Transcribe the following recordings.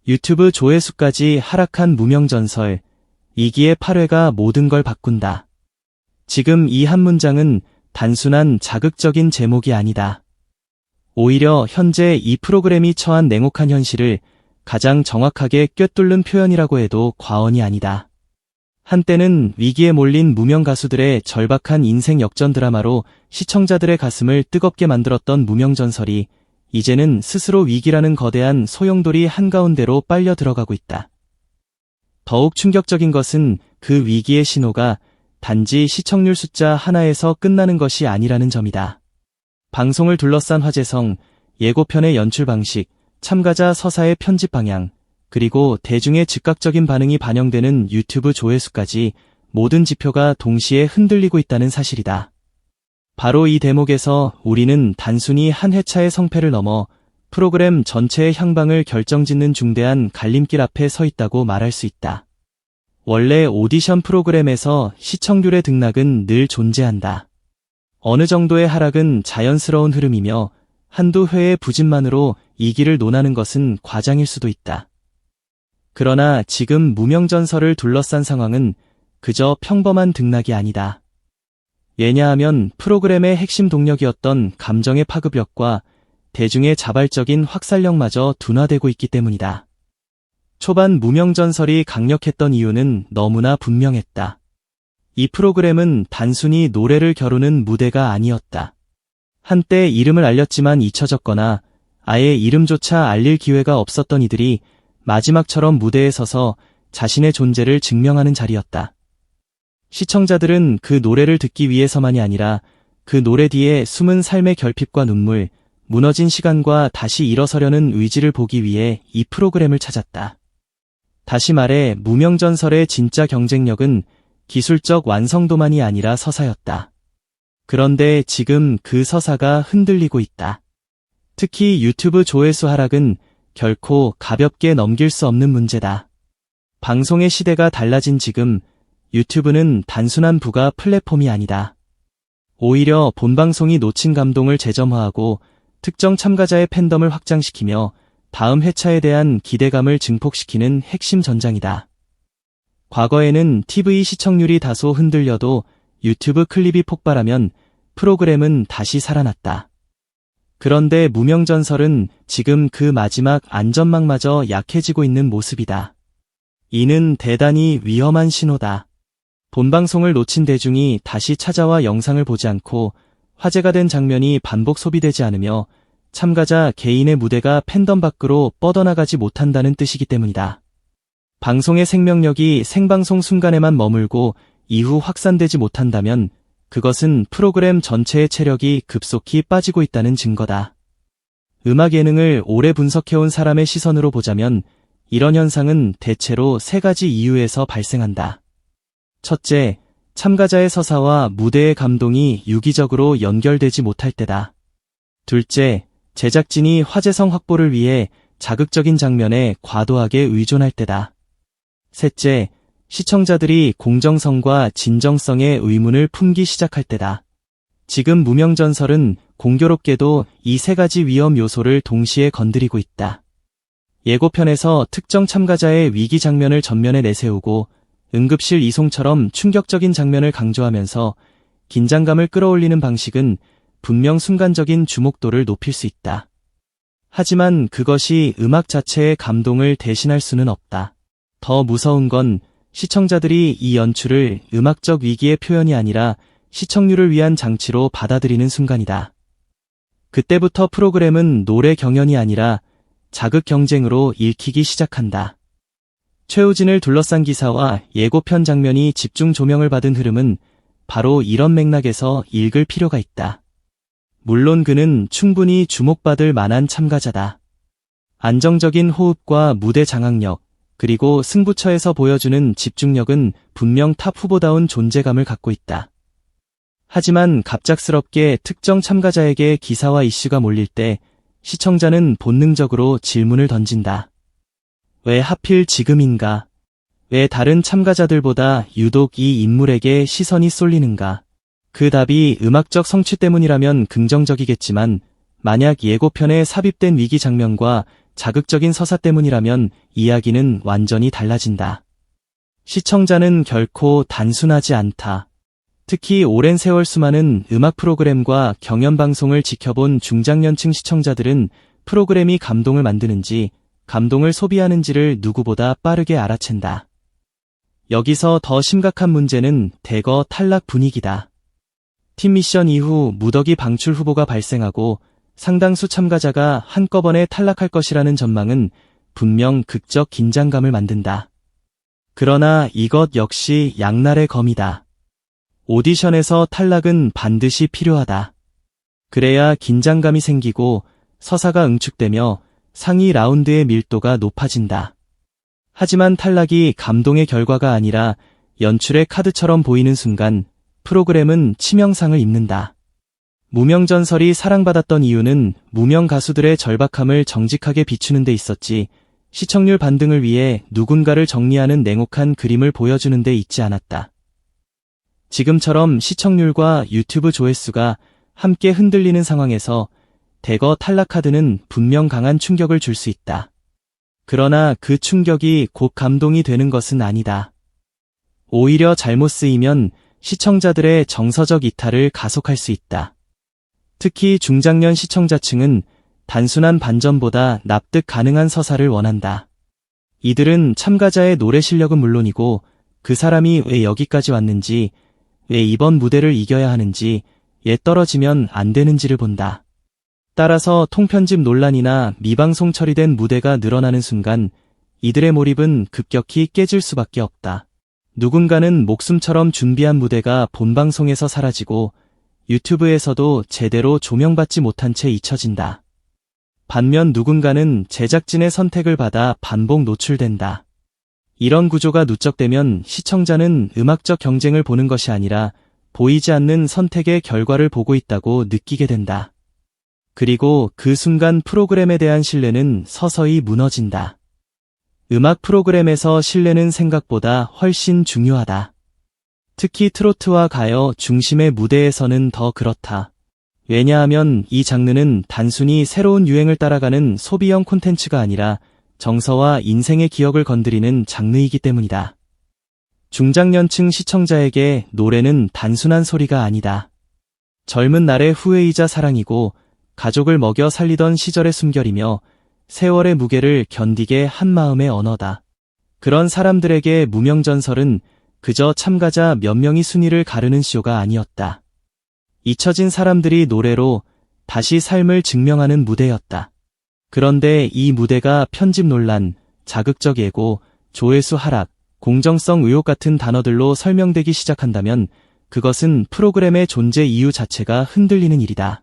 유튜브 조회수까지 하락한 무명전설, 2기의 8회가 모든 걸 바꾼다. 지금 이 한 문장은 단순한 자극적인 제목이 아니다. 오히려 현재 이 프로그램이 처한 냉혹한 현실을 가장 정확하게 꿰뚫는 표현이라고 해도 과언이 아니다. 한때는 위기에 몰린 무명 가수들의 절박한 인생 역전 드라마로 시청자들의 가슴을 뜨겁게 만들었던 무명전설이 이제는 스스로 위기라는 거대한 소용돌이 한가운데로 빨려 들어가고 있다. 더욱 충격적인 것은 그 위기의 신호가 단지 시청률 숫자 하나에서 끝나는 것이 아니라는 점이다. 방송을 둘러싼 화제성, 예고편의 연출 방식, 참가자 서사의 편집 방향, 그리고 대중의 즉각적인 반응이 반영되는 유튜브 조회수까지 모든 지표가 동시에 흔들리고 있다는 사실이다. 바로 이 대목에서 우리는 단순히 한 회차의 성패를 넘어 프로그램 전체의 향방을 결정짓는 중대한 갈림길 앞에 서 있다고 말할 수 있다. 원래 오디션 프로그램에서 시청률의 등락은 늘 존재한다. 어느 정도의 하락은 자연스러운 흐름이며 한두 회의 부진만으로 이 길을 논하는 것은 과장일 수도 있다. 그러나 지금 무명전설을 둘러싼 상황은 그저 평범한 등락이 아니다. 왜냐하면 프로그램의 핵심 동력이었던 감정의 파급력과 대중의 자발적인 확산력마저 둔화되고 있기 때문이다. 초반 무명전설이 강력했던 이유는 너무나 분명했다. 이 프로그램은 단순히 노래를 겨루는 무대가 아니었다. 한때 이름을 알렸지만 잊혀졌거나 아예 이름조차 알릴 기회가 없었던 이들이 마지막처럼 무대에 서서 자신의 존재를 증명하는 자리였다. 시청자들은 그 노래를 듣기 위해서만이 아니라 그 노래 뒤에 숨은 삶의 결핍과 눈물, 무너진 시간과 다시 일어서려는 의지를 보기 위해 이 프로그램을 찾았다. 다시 말해 무명전설의 진짜 경쟁력은 기술적 완성도만이 아니라 서사였다. 그런데 지금 그 서사가 흔들리고 있다. 특히 유튜브 조회수 하락은 결코 가볍게 넘길 수 없는 문제다. 방송의 시대가 달라진 지금 유튜브는 단순한 부가 플랫폼이 아니다. 오히려 본방송이 놓친 감동을 재점화하고 특정 참가자의 팬덤을 확장시키며 다음 회차에 대한 기대감을 증폭시키는 핵심 전장이다. 과거에는 TV 시청률이 다소 흔들려도 유튜브 클립이 폭발하면 프로그램은 다시 살아났다. 그런데 무명전설은 지금 그 마지막 안전망마저 약해지고 있는 모습이다. 이는 대단히 위험한 신호다. 본방송을 놓친 대중이 다시 찾아와 영상을 보지 않고 화제가 된 장면이 반복 소비되지 않으며 참가자 개인의 무대가 팬덤 밖으로 뻗어나가지 못한다는 뜻이기 때문이다. 방송의 생명력이 생방송 순간에만 머물고 이후 확산되지 못한다면 그것은 프로그램 전체의 체력이 급속히 빠지고 있다는 증거다. 음악 예능을 오래 분석해온 사람의 시선으로 보자면 이런 현상은 대체로 세 가지 이유에서 발생한다. 첫째, 참가자의 서사와 무대의 감동이 유기적으로 연결되지 못할 때다. 둘째, 제작진이 화제성 확보를 위해 자극적인 장면에 과도하게 의존할 때다. 셋째, 시청자들이 공정성과 진정성의 의문을 품기 시작할 때다. 지금 무명전설은 공교롭게도 이 세 가지 위험 요소를 동시에 건드리고 있다. 예고편에서 특정 참가자의 위기 장면을 전면에 내세우고 응급실 이송처럼 충격적인 장면을 강조하면서 긴장감을 끌어올리는 방식은 분명 순간적인 주목도를 높일 수 있다. 하지만 그것이 음악 자체의 감동을 대신할 수는 없다. 더 무서운 건 시청자들이 이 연출을 음악적 위기의 표현이 아니라 시청률을 위한 장치로 받아들이는 순간이다. 그때부터 프로그램은 노래 경연이 아니라 자극 경쟁으로 읽히기 시작한다. 최우진을 둘러싼 기사와 예고편 장면이 집중 조명을 받은 흐름은 바로 이런 맥락에서 읽을 필요가 있다. 물론 그는 충분히 주목받을 만한 참가자다. 안정적인 호흡과 무대 장악력, 그리고 승부처에서 보여주는 집중력은 분명 탑 후보다운 존재감을 갖고 있다. 하지만 갑작스럽게 특정 참가자에게 기사와 이슈가 몰릴 때 시청자는 본능적으로 질문을 던진다. 왜 하필 지금인가? 왜 다른 참가자들보다 유독 이 인물에게 시선이 쏠리는가? 그 답이 음악적 성취 때문이라면 긍정적이겠지만 만약 예고편에 삽입된 위기 장면과 자극적인 서사 때문이라면 이야기는 완전히 달라진다. 시청자는 결코 단순하지 않다. 특히 오랜 세월 수많은 음악 프로그램과 경연방송을 지켜본 중장년층 시청자들은 프로그램이 감동을 만드는지, 감동을 소비하는지를 누구보다 빠르게 알아챈다. 여기서 더 심각한 문제는 대거 탈락 분위기다. 팀 미션 이후 무더기 방출 후보가 발생하고 상당수 참가자가 한꺼번에 탈락할 것이라는 전망은 분명 극적 긴장감을 만든다. 그러나 이것 역시 양날의 검이다. 오디션에서 탈락은 반드시 필요하다. 그래야 긴장감이 생기고 서사가 응축되며 상위 라운드의 밀도가 높아진다. 하지만 탈락이 감동의 결과가 아니라 연출의 카드처럼 보이는 순간 프로그램은 치명상을 입는다. 무명전설이 사랑받았던 이유는 무명 가수들의 절박함을 정직하게 비추는 데 있었지, 시청률 반등을 위해 누군가를 정리하는 냉혹한 그림을 보여주는 데 있지 않았다. 지금처럼 시청률과 유튜브 조회수가 함께 흔들리는 상황에서 대거 탈락 카드는 분명 강한 충격을 줄 수 있다. 그러나 그 충격이 곧 감동이 되는 것은 아니다. 오히려 잘못 쓰이면 시청자들의 정서적 이탈을 가속할 수 있다. 특히 중장년 시청자층은 단순한 반전보다 납득 가능한 서사를 원한다. 이들은 참가자의 노래 실력은 물론이고 그 사람이 왜 여기까지 왔는지, 왜 이번 무대를 이겨야 하는지, 예 떨어지면 안 되는지를 본다. 따라서 통편집 논란이나 미방송 처리된 무대가 늘어나는 순간 이들의 몰입은 급격히 깨질 수밖에 없다. 누군가는 목숨처럼 준비한 무대가 본방송에서 사라지고 유튜브에서도 제대로 조명받지 못한 채 잊혀진다. 반면 누군가는 제작진의 선택을 받아 반복 노출된다. 이런 구조가 누적되면 시청자는 음악적 경쟁을 보는 것이 아니라 보이지 않는 선택의 결과를 보고 있다고 느끼게 된다. 그리고 그 순간 프로그램에 대한 신뢰는 서서히 무너진다. 음악 프로그램에서 신뢰는 생각보다 훨씬 중요하다. 특히 트로트와 가요 중심의 무대에서는 더 그렇다. 왜냐하면 이 장르는 단순히 새로운 유행을 따라가는 소비형 콘텐츠가 아니라 정서와 인생의 기억을 건드리는 장르이기 때문이다. 중장년층 시청자에게 노래는 단순한 소리가 아니다. 젊은 날의 후회이자 사랑이고 가족을 먹여 살리던 시절의 숨결이며 세월의 무게를 견디게 한 마음의 언어다. 그런 사람들에게 무명전설은 그저 참가자 몇 명이 순위를 가르는 쇼가 아니었다. 잊혀진 사람들이 노래로 다시 삶을 증명하는 무대였다. 그런데 이 무대가 편집 논란, 자극적 예고, 조회수 하락, 공정성 의혹 같은 단어들로 설명되기 시작한다면 그것은 프로그램의 존재 이유 자체가 흔들리는 일이다.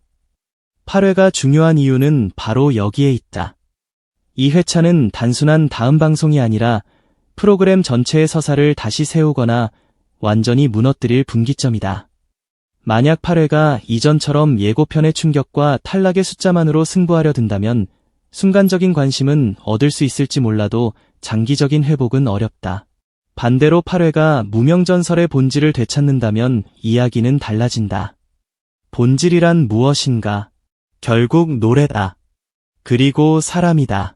8회가 중요한 이유는 바로 여기에 있다. 이 회차는 단순한 다음 방송이 아니라 프로그램 전체의 서사를 다시 세우거나 완전히 무너뜨릴 분기점이다. 만약 8회가 이전처럼 예고편의 충격과 탈락의 숫자만으로 승부하려 든다면 순간적인 관심은 얻을 수 있을지 몰라도 장기적인 회복은 어렵다. 반대로 8회가 무명전설의 본질을 되찾는다면 이야기는 달라진다. 본질이란 무엇인가? 결국 노래다. 그리고 사람이다.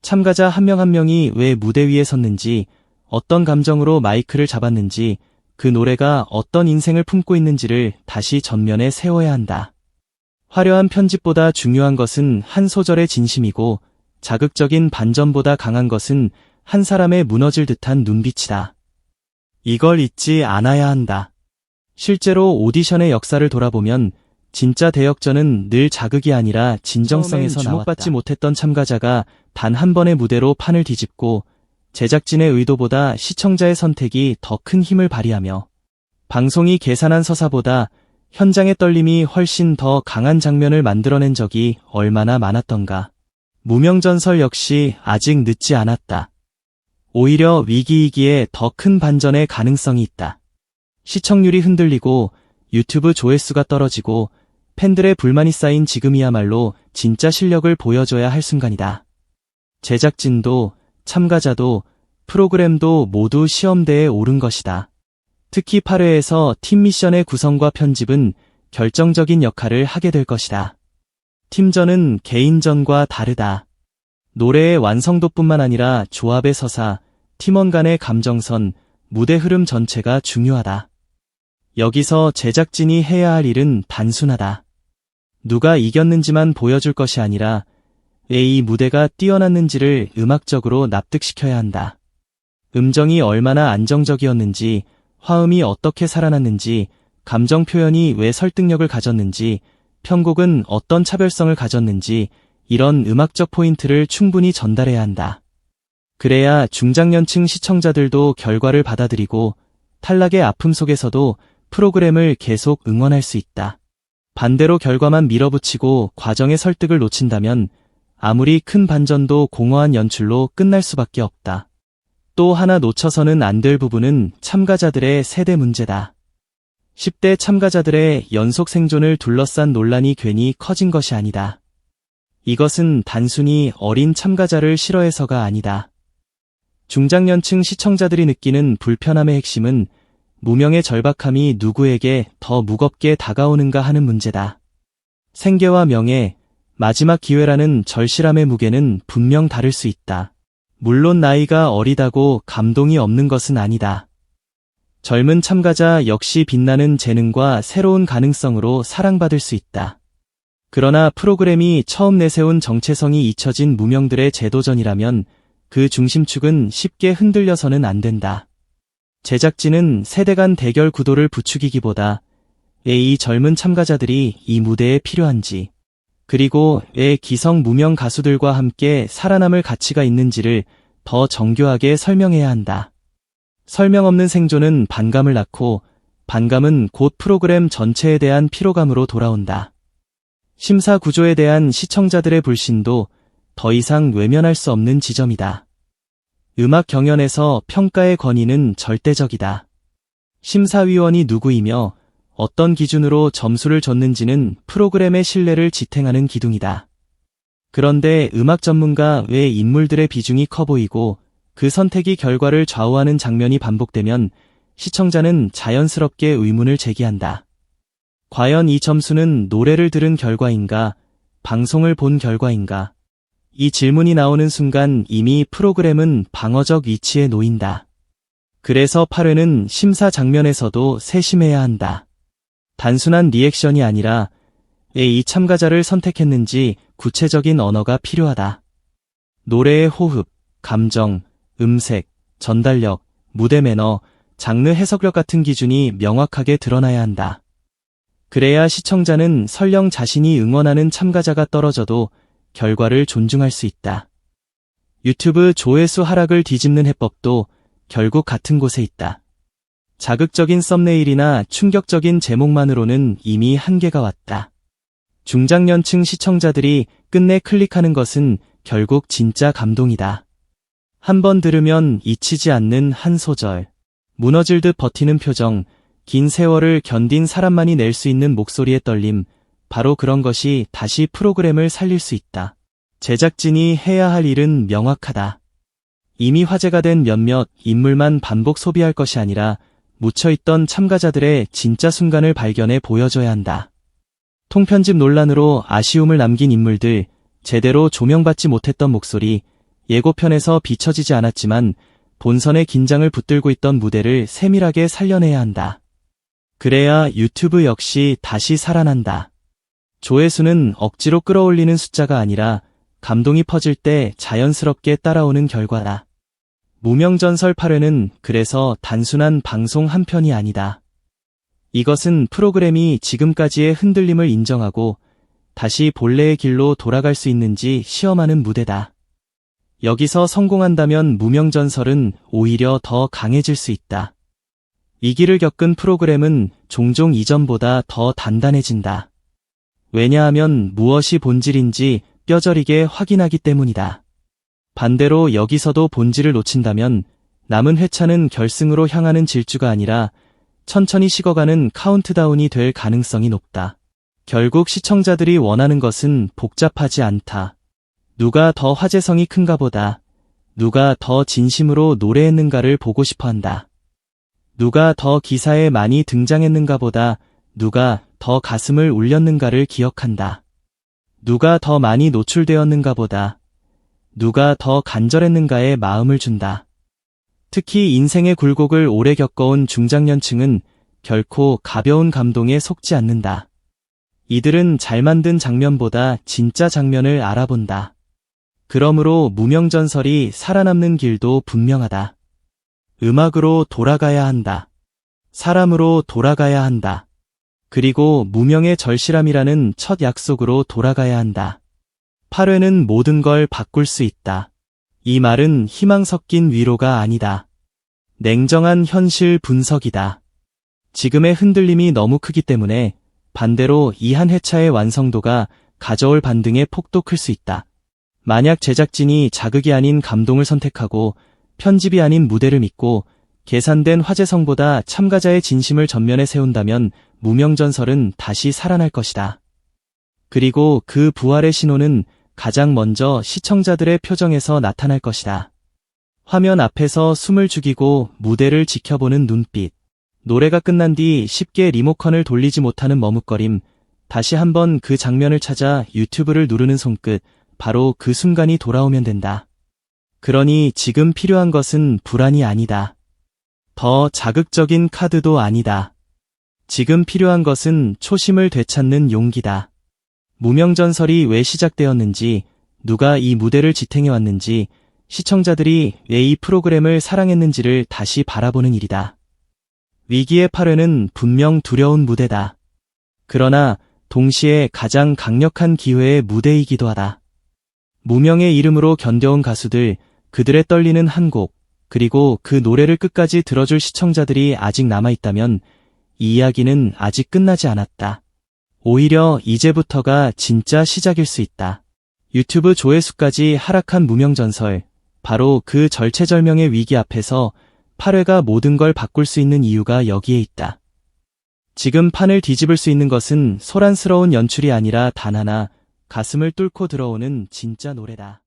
참가자 한 명 한 명이 왜 무대 위에 섰는지, 어떤 감정으로 마이크를 잡았는지, 그 노래가 어떤 인생을 품고 있는지를 다시 전면에 세워야 한다. 화려한 편집보다 중요한 것은 한 소절의 진심이고 자극적인 반전보다 강한 것은 한 사람의 무너질 듯한 눈빛이다. 이걸 잊지 않아야 한다. 실제로 오디션의 역사를 돌아보면 진짜 대역전은 늘 자극이 아니라 진정성에서 나왔다. 주목받지 못했던 참가자가 단 한 번의 무대로 판을 뒤집고 제작진의 의도보다 시청자의 선택이 더 큰 힘을 발휘하며 방송이 계산한 서사보다 현장의 떨림이 훨씬 더 강한 장면을 만들어낸 적이 얼마나 많았던가. 무명전설 역시 아직 늦지 않았다. 오히려 위기이기에 더 큰 반전의 가능성이 있다. 시청률이 흔들리고 유튜브 조회수가 떨어지고 팬들의 불만이 쌓인 지금이야말로 진짜 실력을 보여줘야 할 순간이다. 제작진도 참가자도 프로그램도 모두 시험대에 오른 것이다. 특히 8회에서 팀 미션의 구성과 편집은 결정적인 역할을 하게 될 것이다. 팀전은 개인전과 다르다. 노래의 완성도뿐만 아니라 조합의 서사, 팀원 간의 감정선, 무대 흐름 전체가 중요하다. 여기서 제작진이 해야 할 일은 단순하다. 누가 이겼는지만 보여줄 것이 아니라 왜 이 무대가 뛰어났는지를 음악적으로 납득시켜야 한다. 음정이 얼마나 안정적이었는지, 화음이 어떻게 살아났는지, 감정 표현이 왜 설득력을 가졌는지, 편곡은 어떤 차별성을 가졌는지, 이런 음악적 포인트를 충분히 전달해야 한다. 그래야 중장년층 시청자들도 결과를 받아들이고 탈락의 아픔 속에서도 프로그램을 계속 응원할 수 있다. 반대로 결과만 밀어붙이고 과정의 설득을 놓친다면 아무리 큰 반전도 공허한 연출로 끝날 수밖에 없다. 또 하나 놓쳐서는 안 될 부분은 참가자들의 세대 문제다. 10대 참가자들의 연속 생존을 둘러싼 논란이 괜히 커진 것이 아니다. 이것은 단순히 어린 참가자를 싫어해서가 아니다. 중장년층 시청자들이 느끼는 불편함의 핵심은 무명의 절박함이 누구에게 더 무겁게 다가오는가 하는 문제다. 생계와 명예, 마지막 기회라는 절실함의 무게는 분명 다를 수 있다. 물론 나이가 어리다고 감동이 없는 것은 아니다. 젊은 참가자 역시 빛나는 재능과 새로운 가능성으로 사랑받을 수 있다. 그러나 프로그램이 처음 내세운 정체성이 잊혀진 무명들의 재도전이라면 그 중심축은 쉽게 흔들려서는 안 된다. 제작진은 세대 간 대결 구도를 부추기기보다 왜 이 젊은 참가자들이 이 무대에 필요한지, 그리고 왜 기성 무명 가수들과 함께 살아남을 가치가 있는지를 더 정교하게 설명해야 한다. 설명 없는 생존은 반감을 낳고 반감은 곧 프로그램 전체에 대한 피로감으로 돌아온다. 심사 구조에 대한 시청자들의 불신도 더 이상 외면할 수 없는 지점이다. 음악 경연에서 평가의 권위는 절대적이다. 심사위원이 누구이며 어떤 기준으로 점수를 줬는지는 프로그램의 신뢰를 지탱하는 기둥이다. 그런데 음악 전문가 외 인물들의 비중이 커 보이고 그 선택이 결과를 좌우하는 장면이 반복되면 시청자는 자연스럽게 의문을 제기한다. 과연 이 점수는 노래를 들은 결과인가, 방송을 본 결과인가? 이 질문이 나오는 순간 이미 프로그램은 방어적 위치에 놓인다. 그래서 8회는 심사 장면에서도 세심해야 한다. 단순한 리액션이 아니라 왜 이 참가자를 선택했는지 구체적인 언어가 필요하다. 노래의 호흡, 감정, 음색, 전달력, 무대 매너, 장르 해석력 같은 기준이 명확하게 드러나야 한다. 그래야 시청자는 설령 자신이 응원하는 참가자가 떨어져도 결과를 존중할 수 있다. 유튜브 조회수 하락을 뒤집는 해법도 결국 같은 곳에 있다. 자극적인 썸네일이나 충격적인 제목만으로는 이미 한계가 왔다. 중장년층 시청자들이 끝내 클릭하는 것은 결국 진짜 감동이다. 한 번 들으면 잊히지 않는 한 소절, 무너질 듯 버티는 표정, 긴 세월을 견딘 사람만이 낼 수 있는 목소리의 떨림, 바로 그런 것이 다시 프로그램을 살릴 수 있다. 제작진이 해야 할 일은 명확하다. 이미 화제가 된 몇몇 인물만 반복 소비할 것이 아니라 묻혀있던 참가자들의 진짜 순간을 발견해 보여줘야 한다. 통편집 논란으로 아쉬움을 남긴 인물들, 제대로 조명받지 못했던 목소리, 예고편에서 비춰지지 않았지만 본선의 긴장을 붙들고 있던 무대를 세밀하게 살려내야 한다. 그래야 유튜브 역시 다시 살아난다. 조회수는 억지로 끌어올리는 숫자가 아니라 감동이 퍼질 때 자연스럽게 따라오는 결과다. 무명전설 8회는 그래서 단순한 방송 한 편이 아니다. 이것은 프로그램이 지금까지의 흔들림을 인정하고 다시 본래의 길로 돌아갈 수 있는지 시험하는 무대다. 여기서 성공한다면 무명전설은 오히려 더 강해질 수 있다. 이 길을 겪은 프로그램은 종종 이전보다 더 단단해진다. 왜냐하면 무엇이 본질인지 뼈저리게 확인하기 때문이다. 반대로 여기서도 본질을 놓친다면 남은 회차는 결승으로 향하는 질주가 아니라 천천히 식어가는 카운트다운이 될 가능성이 높다. 결국 시청자들이 원하는 것은 복잡하지 않다. 누가 더 화제성이 큰가 보다. 누가 더 진심으로 노래했는가를 보고 싶어 한다. 누가 더 기사에 많이 등장했는가 보다. 누가 더 가슴을 울렸는가를 기억한다. 누가 더 많이 노출되었는가 보다. 누가 더 간절했는가에 마음을 준다. 특히 인생의 굴곡을 오래 겪어온 중장년층은 결코 가벼운 감동에 속지 않는다. 이들은 잘 만든 장면보다 진짜 장면을 알아본다. 그러므로 무명전설이 살아남는 길도 분명하다. 음악으로 돌아가야 한다. 사람으로 돌아가야 한다. 그리고 무명의 절실함이라는 첫 약속으로 돌아가야 한다. 8회는 모든 걸 바꿀 수 있다. 이 말은 희망 섞인 위로가 아니다. 냉정한 현실 분석이다. 지금의 흔들림이 너무 크기 때문에 반대로 이 한 회차의 완성도가 가져올 반등의 폭도 클 수 있다. 만약 제작진이 자극이 아닌 감동을 선택하고 편집이 아닌 무대를 믿고 계산된 화제성보다 참가자의 진심을 전면에 세운다면 무명전설은 다시 살아날 것이다. 그리고 그 부활의 신호는 가장 먼저 시청자들의 표정에서 나타날 것이다. 화면 앞에서 숨을 죽이고 무대를 지켜보는 눈빛. 노래가 끝난 뒤 쉽게 리모컨을 돌리지 못하는 머뭇거림. 다시 한번 그 장면을 찾아 유튜브를 누르는 손끝. 바로 그 순간이 돌아오면 된다. 그러니 지금 필요한 것은 불안이 아니다. 더 자극적인 카드도 아니다. 지금 필요한 것은 초심을 되찾는 용기다. 무명전설이 왜 시작되었는지, 누가 이 무대를 지탱해왔는지, 시청자들이 왜 이 프로그램을 사랑했는지를 다시 바라보는 일이다. 위기의 8회는 분명 두려운 무대다. 그러나 동시에 가장 강력한 기회의 무대이기도 하다. 무명의 이름으로 견뎌온 가수들, 그들의 떨리는 한 곡, 그리고 그 노래를 끝까지 들어줄 시청자들이 아직 남아있다면 이 이야기는 아직 끝나지 않았다. 오히려 이제부터가 진짜 시작일 수 있다. 유튜브 조회수까지 하락한 무명전설, 바로 그 절체절명의 위기 앞에서 8회가 모든 걸 바꿀 수 있는 이유가 여기에 있다. 지금 판을 뒤집을 수 있는 것은 소란스러운 연출이 아니라 단 하나, 가슴을 뚫고 들어오는 진짜 노래다.